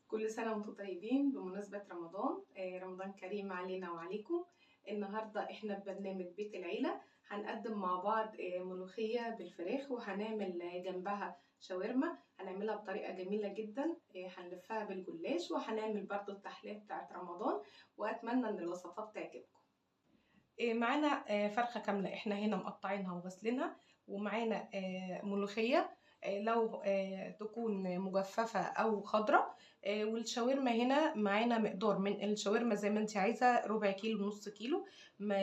كل سنة وانتم طيبين بمناسبة رمضان. رمضان كريم علينا وعليكم. النهاردة احنا ببرنامج بيت العيلة هنقدم مع بعض ملوخية بالفراخ، وهنعمل جنبها شاورما. هنعملها بطريقة جميلة جدا، هنلفها بالجلاش، وهنعمل برضو التحلية بتاعت رمضان. وأتمنى ان الوصفات تعجبكم. معانا فرخة كاملة احنا هنا مقطعينها وغسلينها، ومعانا ملوخية لو تكون مجففة او خضرة. والشاورما هنا معانا مقدار من الشاورما زي ما انت عايزة، ربع كيلو نص كيلو.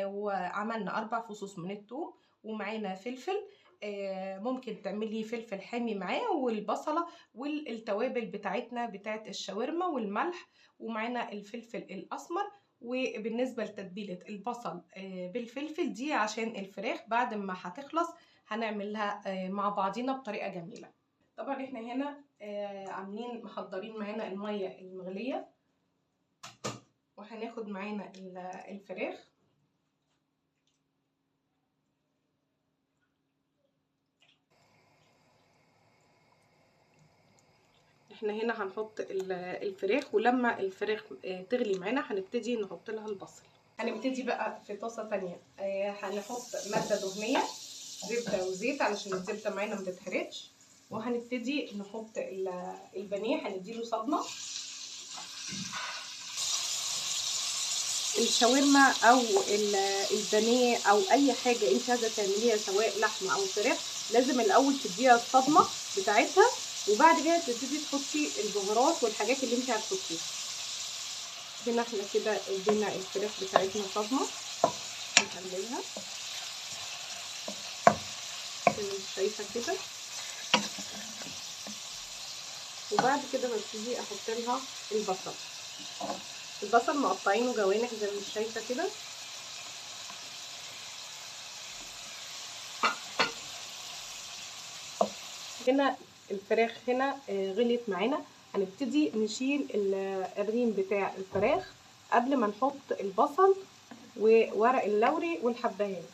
وعملنا 4 فصوص من الثوم، ومعانا فلفل. ممكن تعملي فلفل حامي معاه، والبصلة والتوابل بتاعتنا بتاعت الشاورما والملح، ومعانا الفلفل الأسمر. وبالنسبة لتتبيلة البصل بالفلفل دي عشان الفراخ بعد ما هتخلص هنعملها مع بعضينا بطريقة جميلة. طبعا احنا هنا عاملين محضرين معانا المية المغلية، وهناخد معانا الفراخ. احنا هنا هنحط الفراخ، ولما الفراخ تغلي معانا هنبتدي نحط لها البصل. هنبتدي بقى في طاسة تانية هنحط مادة دهنية، زبدة وزيت علشان الزبدة معانا ما تتحرقش. وهنبتدي نحط البانيه، هنديله صدمة. الشاورما او البانيه او اي حاجة انت عايزة تعمليها سواء لحمة او فراخ، لازم الاول تديها الصدمة بتاعتها، وبعد كده تبتدي تحطي البهارات والحاجات اللي انت هتحطيها. هنا احنا كده ادينا الفراخ بتاعتنا صدمة، نقلبها زي ما انت شايفة كده. وبعد كده ببتدي احط لها البصل مقطعينه جوانح زي ما انت شايفه كده. هنا الفراخ هنا غليت معانا. هنبتدي نشيل الريم بتاع الفراخ قبل ما نحط البصل وورق اللوري والحبهان.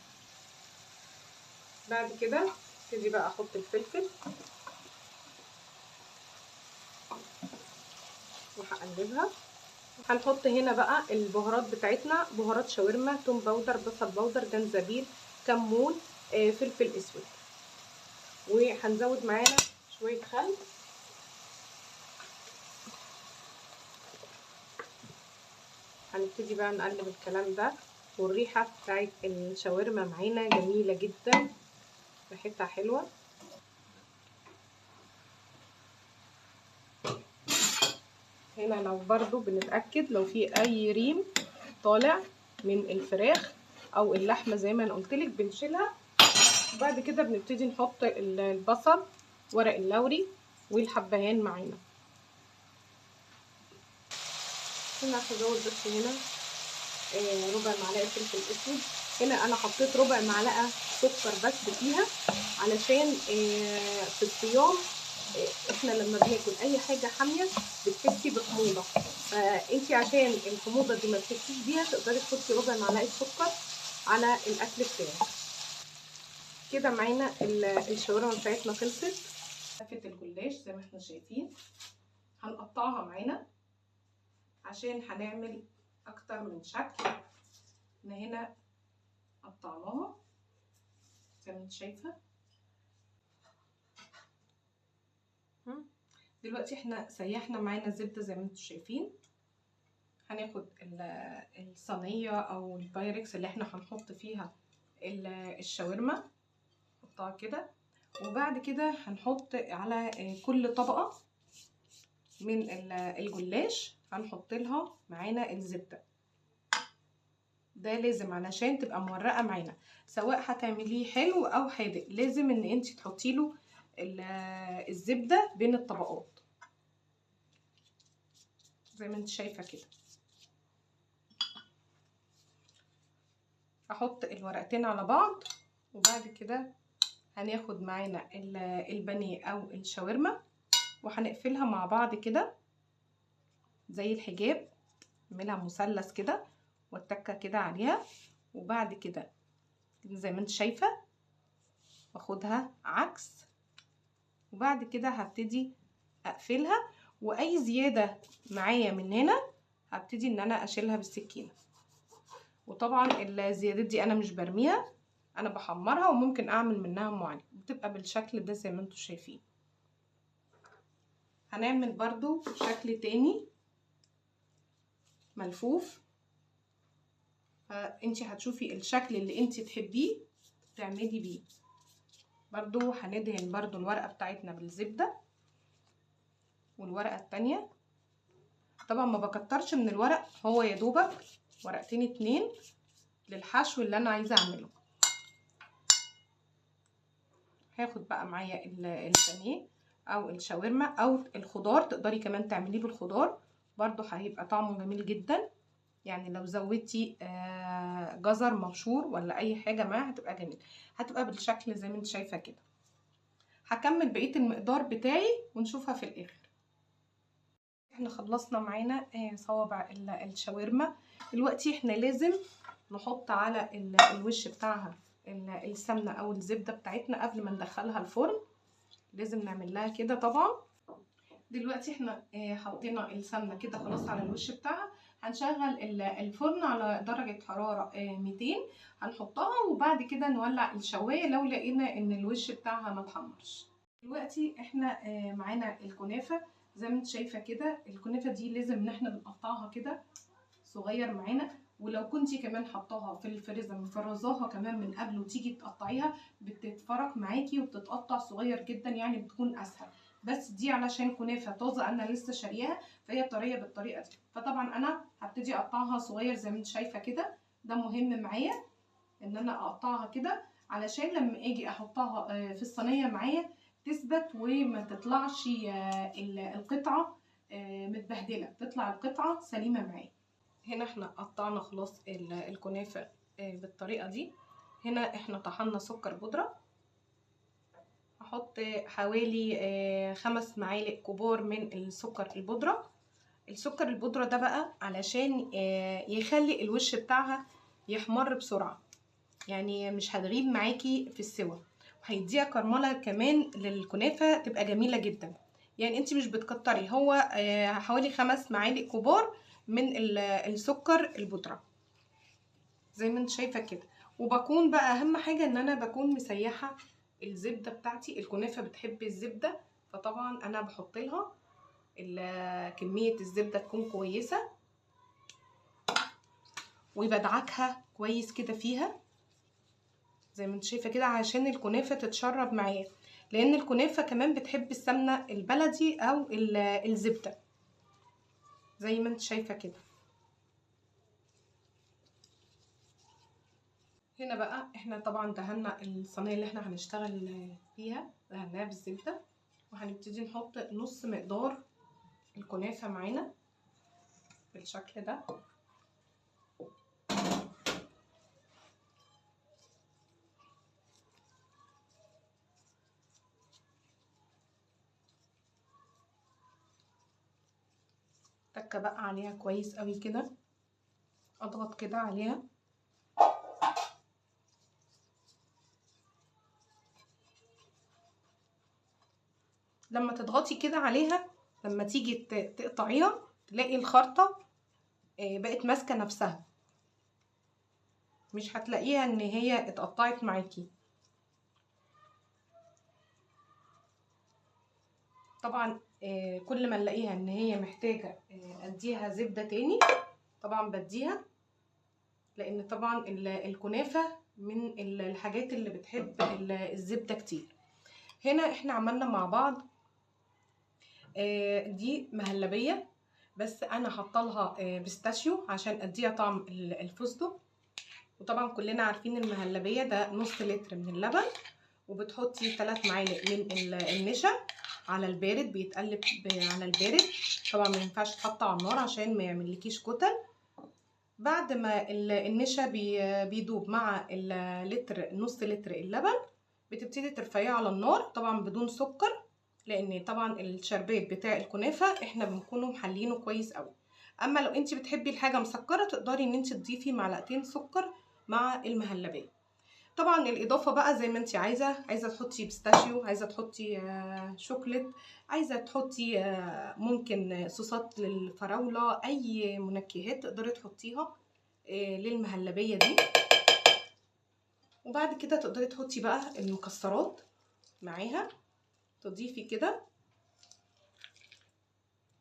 بعد كده ابتدي بقى احط الفلفل وهقلبها. هنحط هنا بقى البهارات بتاعتنا، بهارات شاورما، توم باودر، بصل باودر، جنزبيل، كمون، فلفل اسود. وهنزود معانا شويه خل. هنبتدي بقى نقلب الكلام ده، والريحه بتاعت الشاورما معانا جميله جدا، ريحتها حلوه. هنا لو برضو بنتاكد لو في اي ريم طالع من الفراخ او اللحمه زي ما انا قلتلك بنشيلها. وبعد كده بنبتدي نحط البصل، ورق اللوري، والحبهان معانا. هنا هزود بس هنا ربع معلقه فلفل اسود. هنا انا حطيت ربع معلقه سكر بس فيها، علشان في الصيام احنا لما بناكل اي حاجه حاميه بتحسي بحموضه، فانتي عشان الحموضه دي ما تحسيش بيها تقدري تحطي ربع معلقه سكر على الاكل بتاعك. كده معانا الشاورما بتاعتنا خلصت. لفه الجلاش زي ما احنا شايفين هنقطعها معانا عشان هنعمل اكتر من شكل. احنا هنا قطعناها زي ما انت شايفه. دلوقتي احنا سيحنا معانا الزبده زي ما انتم شايفين. هناخد الصينيه او البايركس اللي احنا هنحط فيها الشاورما، نحطها كده. وبعد كده هنحط على كل طبقه من الجلاش هنحط لها معانا الزبده. ده لازم علشان تبقى مورقه معانا، سواء هتعمليه حلو او حادق لازم ان انت تحطي له الزبده بين الطبقات زي ما انت شايفه كده. هحط الورقتين على بعض، وبعد كده هناخد معانا البانيه او الشاورما وهنقفلها مع بعض كده زي الحجاب، نعملها مثلث كده والتكه كده عليها. وبعد كده زي ما انت شايفه باخدها عكس، وبعد كده هبتدي اقفلها. واي زياده معايا من هنا هبتدي ان انا اشيلها بالسكينه. وطبعا الزيادات دي انا مش برميها، انا بحمرها وممكن اعمل منها ام علي، بتبقى بالشكل ده زي ما انتم شايفين. هنعمل برضو شكل تاني ملفوف، فانتي هتشوفي الشكل اللي انتي تحبيه تعملي بيه. برضو هندهن برضو الورقة بتاعتنا بالزبدة، والورقة التانية طبعا ما بكترش من الورق، هو يا دوبك ورقتين 2 للحشو اللي انا عايزة اعمله. هاخد بقى معايا البانيه او الشاورما او الخضار، تقدري كمان تعمليه بالخضار برضو هيبقى طعمه جميل جدا. يعني لو زودتي جزر مبشور ولا اي حاجه معاه هتبقى جميل، هتبقى بالشكل زي ما انت شايفه كده. هكمل بقيه المقدار بتاعي ونشوفها في الاخر. احنا خلصنا معانا صوابع الشاورما. دلوقتي احنا لازم نحط على الوش بتاعها السمنه او الزبده بتاعتنا قبل ما ندخلها الفرن، لازم نعمل لها كده طبعا. دلوقتي احنا حطينا السمنه كده خلاص على الوش بتاعها. هنشغل الفرن على درجه حراره 200، هنحطها وبعد كده نولع الشوايه لو لقينا ان الوش بتاعها ما اتحمرش. دلوقتي احنا معانا الكنافه زي ما انت شايفه كده. الكنافه دي لازم ان احنا بنقطعها كده صغير معانا، ولو كنتي كمان حطاها في الفريزر مفرزاها كمان من قبل وتيجي تقطعيها بتتفرق معاكي وبتتقطع صغير جدا، يعني بتكون اسهل. بس دي علشان كنافه طازه انا لسه شارياها فهي طريه بالطريقه دي، فطبعا انا هبتدي اقطعها صغير زي ما انت شايفه كده. ده مهم معايا ان انا اقطعها كده علشان لما اجي احطها في الصينيه معايا تثبت وما تطلعش القطعه متبهدله، تطلع القطعه سليمه معايا. هنا احنا قطعنا خلاص الكنافه بالطريقه دي. هنا احنا طحنا سكر بودره، هحط حوالي 5 معالق كبار من السكر البودره. السكر البودره ده بقى علشان يخلي الوش بتاعها يحمر بسرعه، يعني مش هتغيب معاكي في السوا، وهيديها كرمله كمان للكنافه تبقى جميله جدا. يعني انت مش بتكتري، هو حوالي 5 معالق كبار من السكر البودره زي ما انت شايفه كده. وبكون بقى اهم حاجه ان انا بكون مسيحه الزبده بتاعتي، الكنافه بتحب الزبده، فطبعا انا بحط لها كميه الزبده تكون كويسه وبدعكها كويس كده فيها زي ما انت شايفه كده عشان الكنافه تتشرب معايا، لان الكنافه كمان بتحب السمنه البلدي او الزبده زي ما انت شايفه كده. هنا بقى احنا طبعا دهنا الصينيه اللي احنا هنشتغل فيها، دهناها بالزبده، وهنبتدي نحط نص مقدار الكنافه معانا بالشكل ده. تكه بقى عليها كويس قوي كده، اضغط كده عليها. لما تضغطي كده عليها لما تيجي تقطعيها تلاقي الخرطه بقت ماسكه نفسها، مش هتلاقيها ان هي اتقطعت معاكي. طبعا كل ما نلاقيها ان هي محتاجه اديها زبده تاني طبعا بديها، لان طبعا الكنافه من الحاجات اللي بتحب الزبده كتير. هنا احنا عملنا مع بعض دي مهلبيه، بس انا حاطه لها بيستاشيو عشان اديها طعم الفستق. وطبعا كلنا عارفين المهلبيه ده نص لتر من اللبن، وبتحطي 3 معالق من النشا على البارد، بيتقلب على البارد طبعا، ما ينفعش تحط على النار عشان ما يعملكيش كتل. بعد ما النشا بيدوب مع نص لتر اللبن بتبتدي ترفعيه على النار طبعا بدون سكر، لان طبعا الشربات بتاع الكنافه احنا بنكونوا محلينه كويس قوي. اما لو انت بتحبي الحاجه مسكره تقدري ان انت تضيفي معلقتين سكر مع المهلبيه. طبعا الاضافه بقى زي ما انت عايزه تحطي بيستاشيو، عايزه تحطي شوكليت، عايزه تحطي ممكن صوصات للفراوله، اي منكهات تقدري تحطيها للمهلبيه دي. وبعد كده تقدري تحطي بقى المكسرات معاها، تضيفي كده.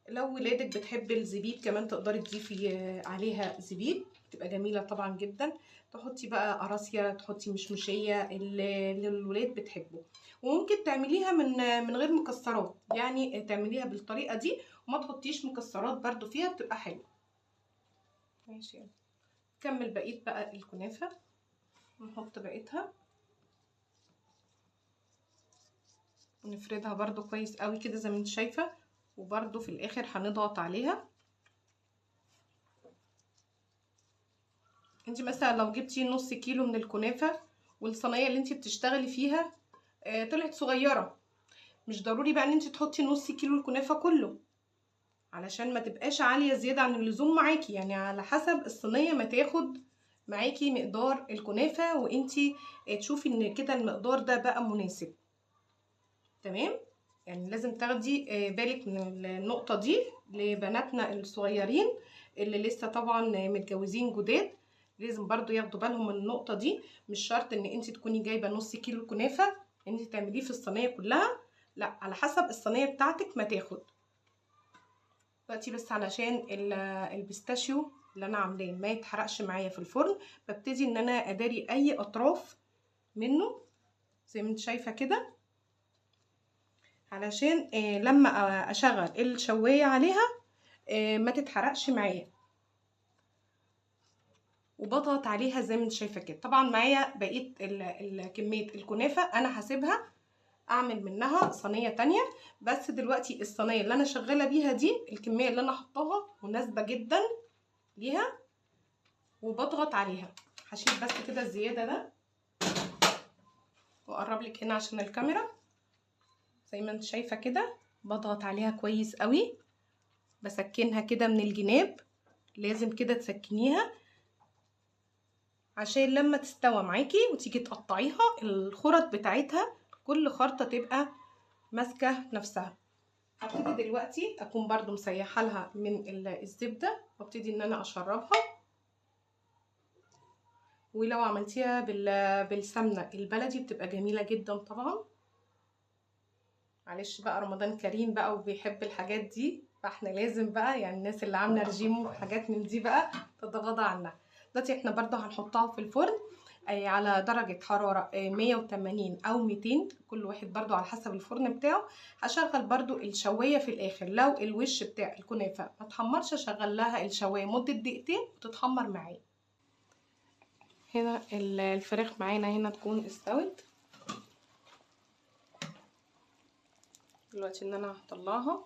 لو ولادك بتحب الزبيب كمان تقدري تضيفي عليها زبيب، تبقى جميله طبعا جدا. تحطي بقى قراصيه، تحطي مشمشيه اللي الولاد بتحبه. وممكن تعمليها من غير مكسرات، يعني تعمليها بالطريقه دي وما تحطيش مكسرات برده فيها، بتبقى حلوه. ماشي، نكمل بقيه بقى الكنافه. نحط بقيتها ونفردها برده كويس قوي كده زي ما انت شايفه، وبرده في الاخر هنضغط عليها. انت مثلا لو جبتي نص كيلو من الكنافه والصينيه اللي انت بتشتغلي فيها طلعت صغيره، مش ضروري بقى ان انت تحطي نص كيلو الكنافه كله، علشان ما تبقاش عاليه زياده عن اللزوم معاكي. يعني على حسب الصينيه ما تاخد معاكي مقدار الكنافه، وانت تشوفي ان كده المقدار ده بقى مناسب. تمام، يعني لازم تاخدي بالك من النقطه دي لبناتنا الصغيرين اللي لسه طبعا متجوزين جداد، لازم برضو ياخدوا بالهم من النقطه دي. مش شرط ان انت تكوني جايبه نص كيلو كنافه انت تعمليه في الصينيه كلها، لا، على حسب الصينيه بتاعتك ما تاخد. دلوقتي بس علشان البيستاشيو اللي انا عاملاه ما يتحرقش معايا في الفرن، ببتدي ان انا اداري اي اطراف منه زي ما انت شايفه كده، علشان لما اشغل الشوايه عليها ما تتحرقش معايا. وبضغط عليها زي ما انت شايفه كده. طبعا معايا بقيه كميه الكنافه انا هسيبها اعمل منها صينيه تانية، بس دلوقتي الصينيه اللي انا شغاله بيها دي الكميه اللي انا حطاها مناسبه جدا ليها، وبضغط عليها. هشيل بس كده الزياده ده واقرب لك هنا عشان الكاميرا. زي ما انت شايفه كده بضغط عليها كويس قوي، بسكنها كده من الجناب، لازم كده تسكنيها عشان لما تستوى معاكي وتيجي تقطعيها الخرط بتاعتها كل خرطه تبقى ماسكه نفسها. هبتدي دلوقتي اكون برضو مسيحه لها من الزبده، وابتدي ان انا اشربها. ولو عملتيها بالسمنه البلدي بتبقى جميله جدا طبعا. معلش بقى رمضان كريم بقى وبيحب الحاجات دي، فاحنا لازم بقى يعني الناس اللي عامله رجيم وحاجات من دي بقى تتغاضى عنها. دلوقتي احنا برضو هنحطها في الفرن على درجة حرارة 180 او 200، كل واحد برضو على حسب الفرن بتاعه. هشغل برضو الشواية في الاخر، لو الوش بتاع الكنافة ما تحمرش اشغل لها الشواية مدة دقيقتين وتتحمر معايا. هنا الفراخ معانا هنا تكون استوت. دلوقتي ان انا هطلعها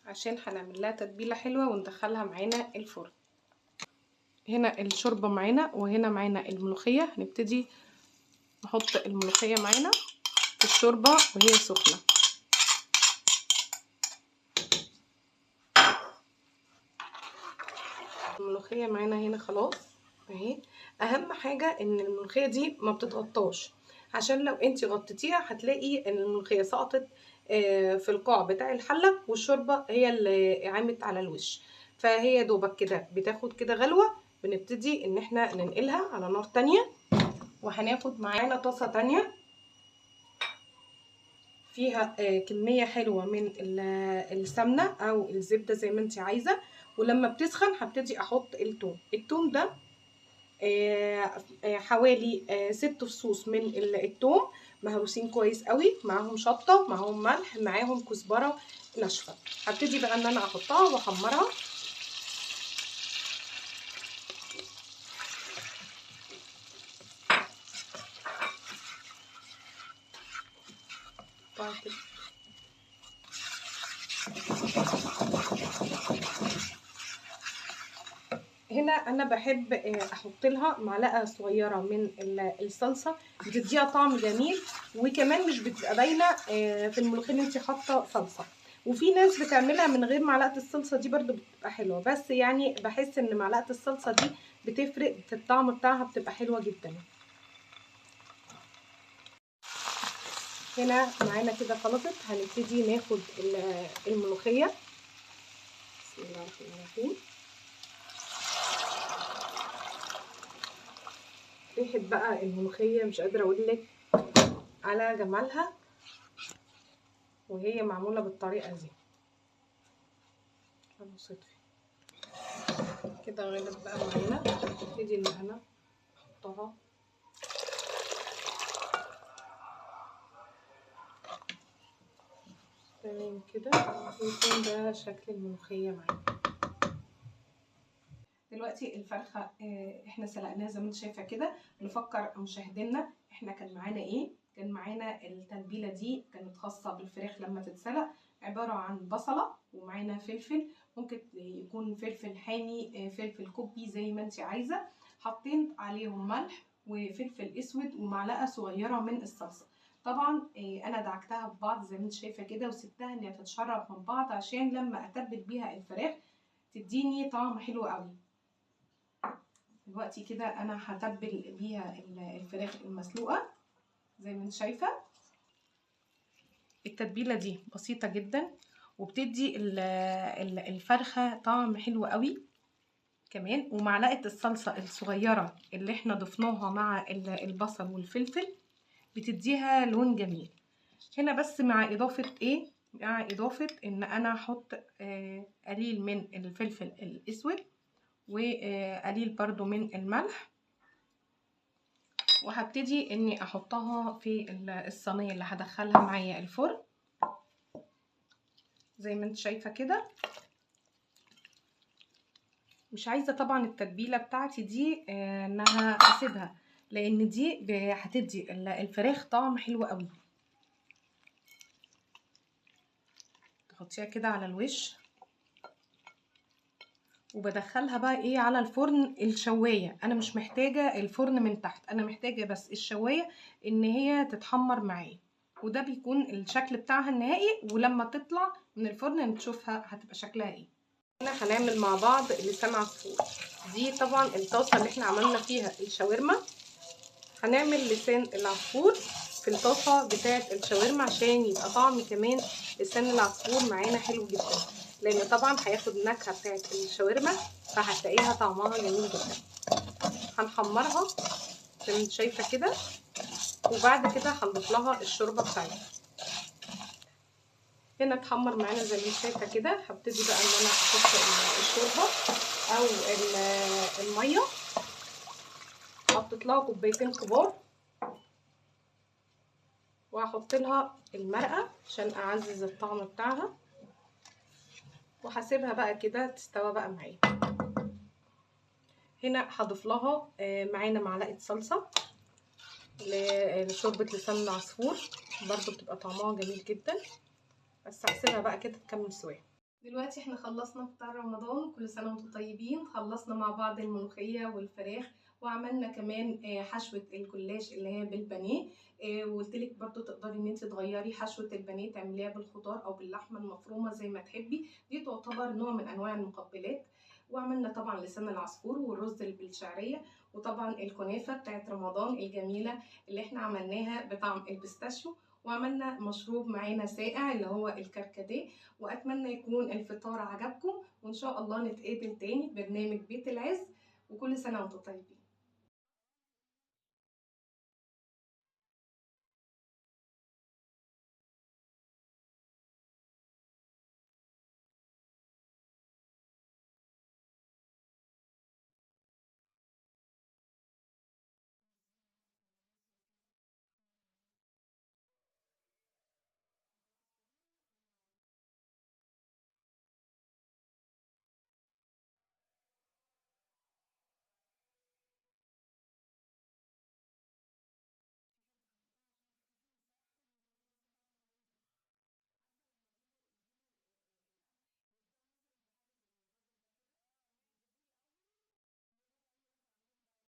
عشان هنعمل لها تتبيله حلوه وندخلها معانا الفرن. هنا الشوربه معانا وهنا معانا الملوخيه. هنبتدي نحط الملوخيه معانا في الشوربه وهي سخنه. الملوخيه معانا هنا خلاص اهي. اهم حاجه ان الملوخيه دي ما بتتغطاش، عشان لو انت غطيتيها هتلاقي ان الملوخيه سقطت في القاع بتاع الحله، والشوربه هي اللي عامت على الوش. فهي دوبك كده بتاخد كده غلوه، بنبتدي ان احنا ننقلها على نار تانية. وهناخد معانا طاسه تانية فيها كميه حلوه من السمنه او الزبده زي ما انت عايزه. ولما بتسخن هبتدي احط التوم ده حوالي 6 فصوص من التوم مهروسين كويس قوي، معاهم شطه، معاهم ملح، معاهم كزبره ناشفه. هبتدي بقى ان انا احطها واحمرها. هنا انا بحب احط لها معلقه صغيره من الصلصه، بتديها طعم جميل، وكمان مش بتبقى باينه في الملوخيه اللي انت حاطه صلصه. وفي ناس بتعملها من غير معلقه الصلصه دي برده بتبقى حلوه، بس يعني بحس ان معلقه الصلصه دي بتفرق في الطعم بتاعها، بتبقى حلوة جدا. هنا معانا كده خلطت، هنبتدي ناخد الملوخية. بسم الله الرحمن الرحيم. ريحة بقى الملوخية مش قادرة اقولك على جمالها وهي معمولة بالطريقة دي. هنصطفي كده غلت بقى معانا، نبتدي ان انا احطها تمام كده، ويكون ده شكل الملوخية معانا. دلوقتي الفرخة احنا سلقناها زي ما انت شايفة كده. نفكر مشاهدينا احنا كان معانا ايه. كان معانا التتبيلة دي كانت خاصة بالفراخ لما تتسلق، عبارة عن بصلة ومعانا فلفل، ممكن يكون فلفل حامي، فلفل كوبي زي ما انت عايزة. حاطين عليهم ملح وفلفل اسود ومعلقة صغيرة من الصلصة. طبعا انا دعكتها ببعض زي ما انت شايفة كده، وسبتها انها تتشرب من بعض عشان لما اتبل بيها الفراخ تديني طعم حلو قوي. دلوقتي كده انا هتبل بيها الفراخ المسلوقه زي ما انت شايفه. التتبيله دي بسيطه جدا وبتدي الفرخه طعم حلو قوي كمان، ومعلقه الصلصه الصغيره اللي احنا ضفناها مع البصل والفلفل بتديها لون جميل. هنا بس مع اضافه ايه، مع اضافه ان انا احط قليل من الفلفل الاسود وقليل برضو من الملح، وهبتدي اني احطها في الصينيه اللي هدخلها معايا الفرن زي ما انت شايفه كده. مش عايزه طبعا التتبيله بتاعتي دي انها اسيبها، لان دي هتدي الفراخ طعم حلو قوي. تحطيها كده على الوش وبدخلها بقى ايه على الفرن الشوايه. انا مش محتاجه الفرن من تحت، انا محتاجه بس الشوايه ان هي تتحمر معايا، وده بيكون الشكل بتاعها النهائي. ولما تطلع من الفرن نشوفها هتبقى شكلها ايه. هنا هنعمل مع بعض لسان عصفور. دي طبعا الطاسه اللي احنا عملنا فيها الشاورما، هنعمل لسان العصفور في الطاسه بتاعه الشاورما عشان يبقى طعم كمان لسان العصفور معانا حلو جدا، لان طبعا هياخد النكهه بتاعه الشاورما فهتلاقيها طعمها جميل جدا. هنحمرها زي ما انت شايفه كده، وبعد كده هنضيف لها الشوربه بتاعتها. هنا اتحمر معانا زي ما انت شايفه كده. هبتدي بقى ان انا احط الشوربه او الميه. حطيت لها كوبايتين كبار، وهحط لها المرقه عشان اعزز الطعم بتاعها، وهسيبها بقى كده تستوى بقى معايا. هنا هضيف لها معانا معلقه صلصه لشوربه لسان العصفور، برضو بتبقى طعمها جميل جدا، بس هسيبها بقى كده تكمل سواها. دلوقتي احنا خلصنا فطار رمضان، كل سنه وانتم طيبين. خلصنا مع بعض الملوخيه والفراخ، وعملنا كمان حشوه الجلاش اللي هي بالبانيه. وقلت لك برضو تقدري ان انت تغيري حشوه البانيه تعمليها بالخضار او باللحمه المفرومه زي ما تحبي، دي تعتبر نوع من انواع المقبلات. وعملنا طبعا لسان العصفور والرز بالشعريه، وطبعا الكنافه بتاعت رمضان الجميله اللي احنا عملناها بطعم البيستاشيو، وعملنا مشروب معانا ساقع اللي هو الكركديه. واتمنى يكون الفطار عجبكم، وان شاء الله نتقابل تاني في برنامج بيت العز، وكل سنه وانتم طيبين.